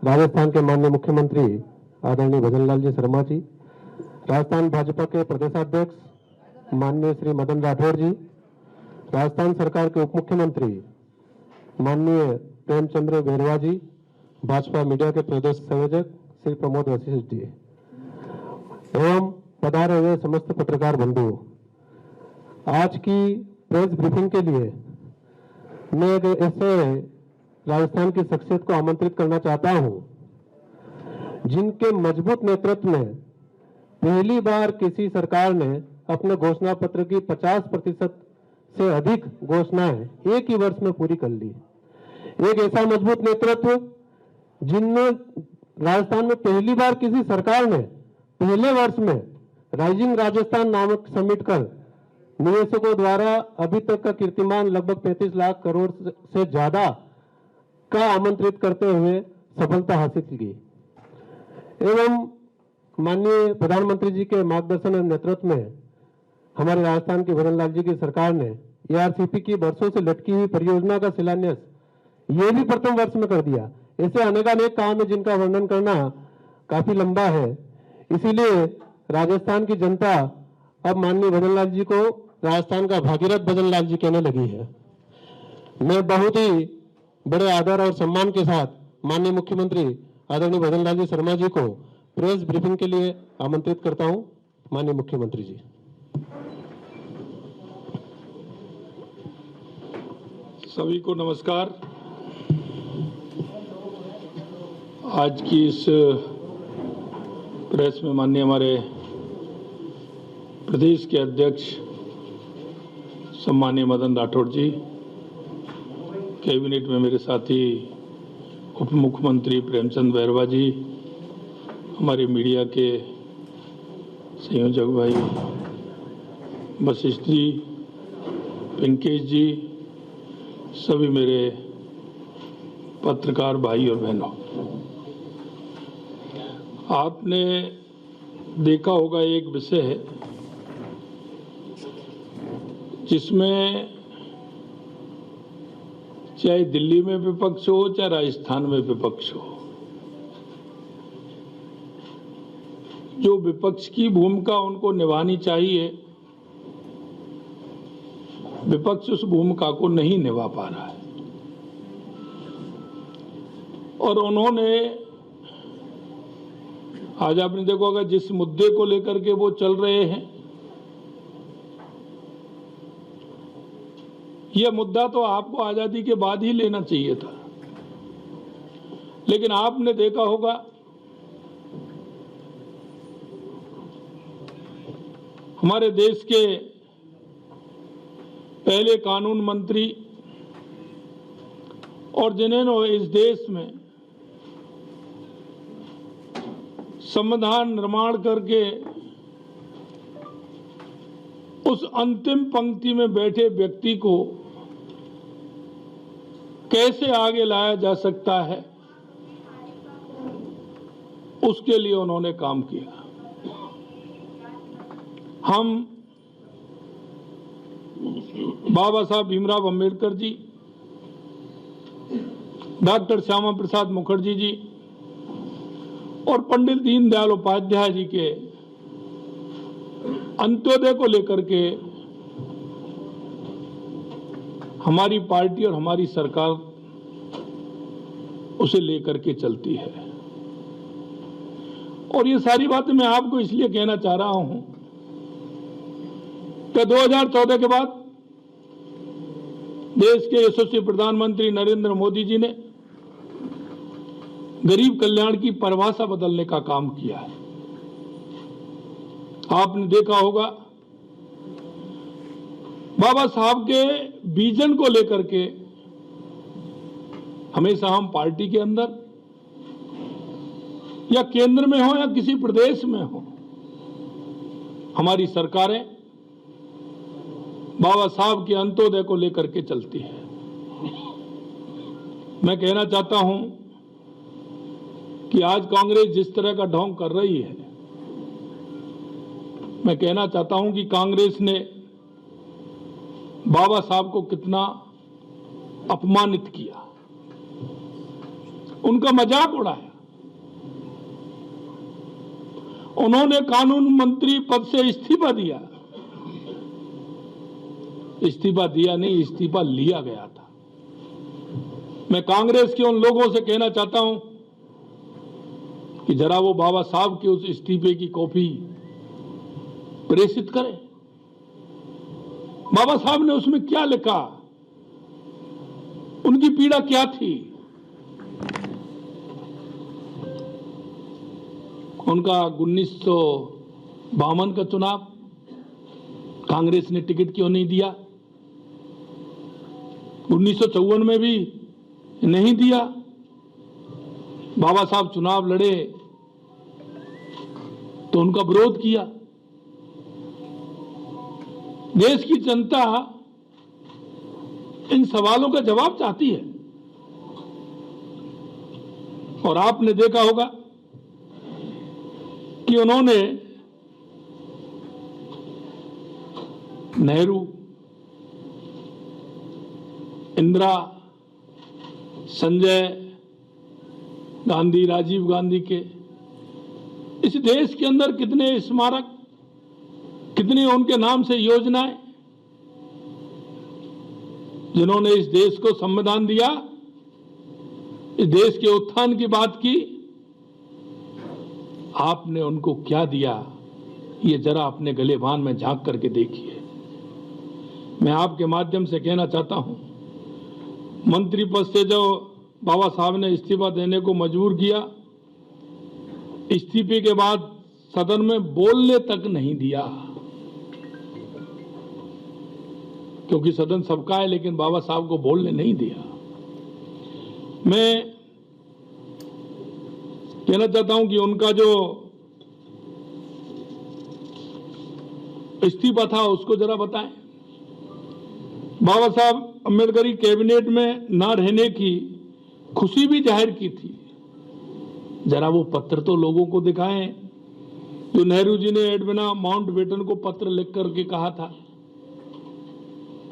राजस्थान के माननीय मुख्यमंत्री आदरणीय भजन लाल जी शर्मा जी, राजस्थान भाजपा के प्रदेशाध्यक्ष माननीय श्री मदन राठौड़ जी, राजस्थान सरकार के उप मुख्यमंत्री माननीय प्रेमचंद्र बैरवा जी, भाजपा मीडिया के प्रदेश संयोजक श्री प्रमोद वशिष्ठ जी एवं पधारे हुए समस्त पत्रकार बंधु, आज की प्रेस ब्रीफिंग के लिए मैं एक ऐसे राजस्थान की शख्सियत को आमंत्रित करना चाहता हूं जिनके मजबूत नेतृत्व में पहली बार किसी सरकार ने अपने घोषणा पत्र की 50% से अधिक घोषणाएं एक ही वर्ष में पूरी कर ली। एक ऐसा मजबूत नेतृत्व जिनने राजस्थान में पहली बार किसी सरकार ने पहले वर्ष में राइजिंग राजस्थान नामक समिट कर निवेशकों द्वारा अभी तक का कीर्तिमान लगभग 35 लाख करोड़ से ज्यादा का आमंत्रित करते हुए सफलता हासिल की एवं माननीय प्रधानमंत्री जी के मार्गदर्शन और नेतृत्व में हमारे राजस्थान के भजन लाल जी की सरकार ने एआरसीपी की वर्षों से लटकी हुई परियोजना का शिलान्यास ये भी प्रथम वर्ष में कर दिया। ऐसे अनेकानेक काम है जिनका वर्णन करना काफी लंबा है, इसीलिए राजस्थान की जनता अब माननीय भजन लाल जी को राजस्थान का भागीरथ भजन लाल जी कहने लगी है। मैं बहुत ही बड़े आदर और सम्मान के साथ माननीय मुख्यमंत्री आदरणीय भजन लाल जी शर्मा जी को प्रेस ब्रीफिंग के लिए आमंत्रित करता हूं। माननीय मुख्यमंत्री जी। सभी को नमस्कार। आज की इस प्रेस में माननीय हमारे प्रदेश के अध्यक्ष सम्माननीय मदन राठौड़ जी, कैबिनेट में मेरे साथी उप मुख्यमंत्री प्रेमचंद बैरवा जी, हमारे मीडिया के संयोजक भाई वशिष्ठ जी, पिंकेश जी, सभी मेरे पत्रकार भाई और बहनों, आपने देखा होगा एक विषय है जिसमें चाहे दिल्ली में विपक्ष हो चाहे राजस्थान में विपक्ष हो, जो विपक्ष की भूमिका उनको निभानी चाहिए, विपक्ष उस भूमिका को नहीं निभा पा रहा है। और उन्होंने आज आपने देखा होगा जिस मुद्दे को लेकर के वो चल रहे हैं, यह मुद्दा तो आपको आजादी के बाद ही लेना चाहिए था, लेकिन आपने देखा होगा हमारे देश के पहले कानून मंत्री और जिन्होंने इस देश में संविधान निर्माण करके उस अंतिम पंक्ति में बैठे व्यक्ति को कैसे आगे लाया जा सकता है, उसके लिए उन्होंने काम किया। हम बाबा साहब भीमराव अंबेडकर जी, डॉक्टर श्यामा प्रसाद मुखर्जी जी और पंडित दीनदयाल उपाध्याय जी के अंत्योदय को लेकर के हमारी पार्टी और हमारी सरकार उसे लेकर के चलती है। और ये सारी बातें मैं आपको इसलिए कहना चाह रहा हूं कि 2014 के बाद देश के यशस्वी प्रधानमंत्री नरेंद्र मोदी जी ने गरीब कल्याण की परिभाषा बदलने का काम किया है। आपने देखा होगा बाबा साहब के विजन को लेकर के हमेशा हम पार्टी के अंदर या केंद्र में हो या किसी प्रदेश में हो, हमारी सरकारें बाबा साहब के अंत्योदय को लेकर के चलती है। मैं कहना चाहता हूं कि आज कांग्रेस जिस तरह का ढोंग कर रही है, मैं कहना चाहता हूं कि कांग्रेस ने बाबा साहब को कितना अपमानित किया, उनका मजाक उड़ाया। उन्होंने कानून मंत्री पद से इस्तीफा दिया। इस्तीफा दिया नहीं, इस्तीफा लिया गया था। मैं कांग्रेस के उन लोगों से कहना चाहता हूं कि जरा वो बाबा साहब के उस इस्तीफे की कॉपी प्रेषित करें। बाबा साहब ने उसमें क्या लिखा, उनकी पीड़ा क्या थी। उनका 1952 का चुनाव कांग्रेस ने टिकट क्यों नहीं दिया, 1954 में भी नहीं दिया। बाबा साहब चुनाव लड़े तो उनका विरोध किया। देश की जनता इन सवालों का जवाब चाहती है। और आपने देखा होगा कि उन्होंने नेहरू, इंदिरा, संजय गांधी, राजीव गांधी के इस देश के अंदर कितने स्मारक, कितनी उनके नाम से योजनाएं, जिन्होंने इस देश को संविधान दिया, इस देश के उत्थान की बात की। आपने उनको क्या दिया, ये जरा अपने गलेबान में झांक करके देखिए। मैं आपके माध्यम से कहना चाहता हूं, मंत्री पद से जो बाबा साहब ने इस्तीफा देने को मजबूर किया, इस्तीफे के बाद सदन में बोलने तक नहीं दिया, क्योंकि सदन सबका है, लेकिन बाबा साहब को बोलने नहीं दिया। मैं कहना चाहता हूं कि उनका जो इस्तीफा था उसको जरा बताएं। बाबा साहब अम्बेडकरी कैबिनेट में ना रहने की खुशी भी जाहिर की थी। जरा वो पत्र तो लोगों को दिखाएं जो नेहरू जी ने एडविना माउंटबेटन को पत्र लिख करके कहा था।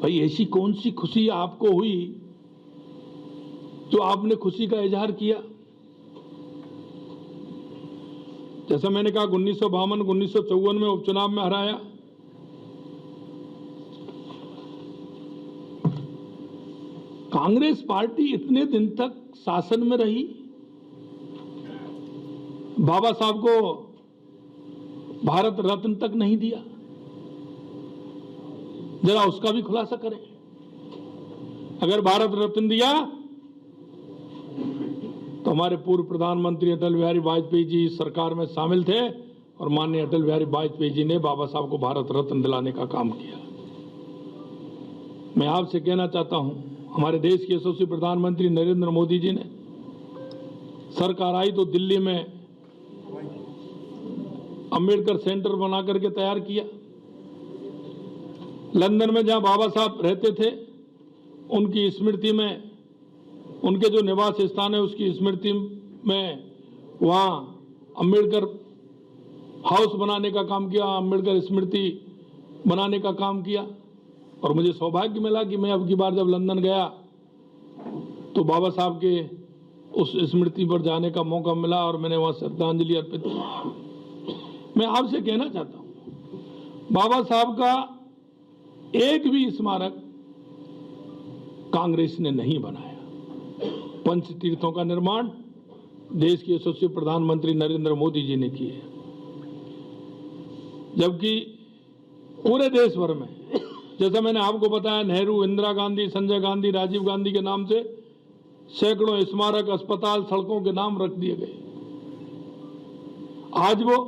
भाई ऐसी कौन सी खुशी आपको हुई जो आपने खुशी का इजहार किया। जैसा मैंने कहा 1952 1954 में उपचुनाव में हराया, कांग्रेस पार्टी इतने दिन तक शासन में रही, बाबा साहब को भारत रत्न तक नहीं दिया। जरा उसका भी खुलासा करें। अगर भारत रत्न दिया तो हमारे पूर्व प्रधानमंत्री अटल बिहारी वाजपेयी जी सरकार में शामिल थे और माननीय अटल बिहारी वाजपेयी जी ने बाबा साहब को भारत रत्न दिलाने का काम किया। मैं आपसे कहना चाहता हूं, हमारे देश के यशस्वी प्रधानमंत्री नरेंद्र मोदी जी ने सरकार आई तो दिल्ली में अंबेडकर सेंटर बना करके तैयार किया। लंदन में जहां बाबा साहब रहते थे उनकी स्मृति में, उनके जो निवास स्थान है उसकी स्मृति में वहां अंबेडकर हाउस बनाने का काम किया, अंबेडकर स्मृति बनाने का काम किया। और मुझे सौभाग्य मिला कि मैं अब की बार जब लंदन गया तो बाबा साहब के उस स्मृति पर जाने का मौका मिला और मैंने वहां श्रद्धांजलि अर्पित की। मैं आपसे कहना चाहता हूं, बाबा साहब का एक भी स्मारक कांग्रेस ने नहीं बनाया। पंच तीर्थों का निर्माण देश के यशस्वी प्रधानमंत्री नरेंद्र मोदी जी ने किया, जबकि पूरे देश भर में, जैसा मैंने आपको बताया, नेहरू, इंदिरा गांधी, संजय गांधी, राजीव गांधी के नाम से सैकड़ों स्मारक, अस्पताल, सड़कों के नाम रख दिए गए। आज वो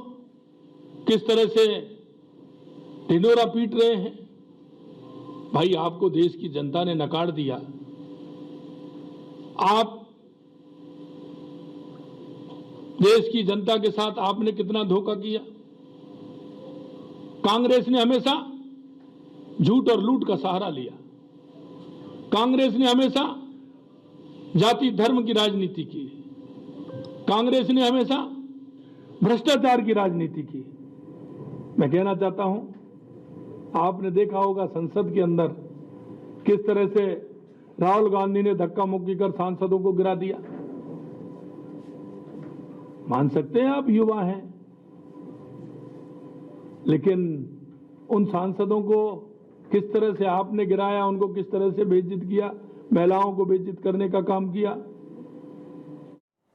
किस तरह से ढिंढोरा पीट रहे हैं। भाई आपको देश की जनता ने नकार दिया, आप देश की जनता के साथ आपने कितना धोखा किया। कांग्रेस ने हमेशा झूठ और लूट का सहारा लिया। कांग्रेस ने हमेशा जाति धर्म की राजनीति की। कांग्रेस ने हमेशा भ्रष्टाचार की राजनीति की। मैं कहना चाहता हूं, आपने देखा होगा संसद के अंदर किस तरह से राहुल गांधी ने धक्का मुक्की कर सांसदों को गिरा दिया। मान सकते हैं आप युवा हैं, लेकिन उन सांसदों को किस तरह से आपने गिराया, उनको किस तरह से बेइज्जत किया, महिलाओं को बेइज्जत करने का काम किया।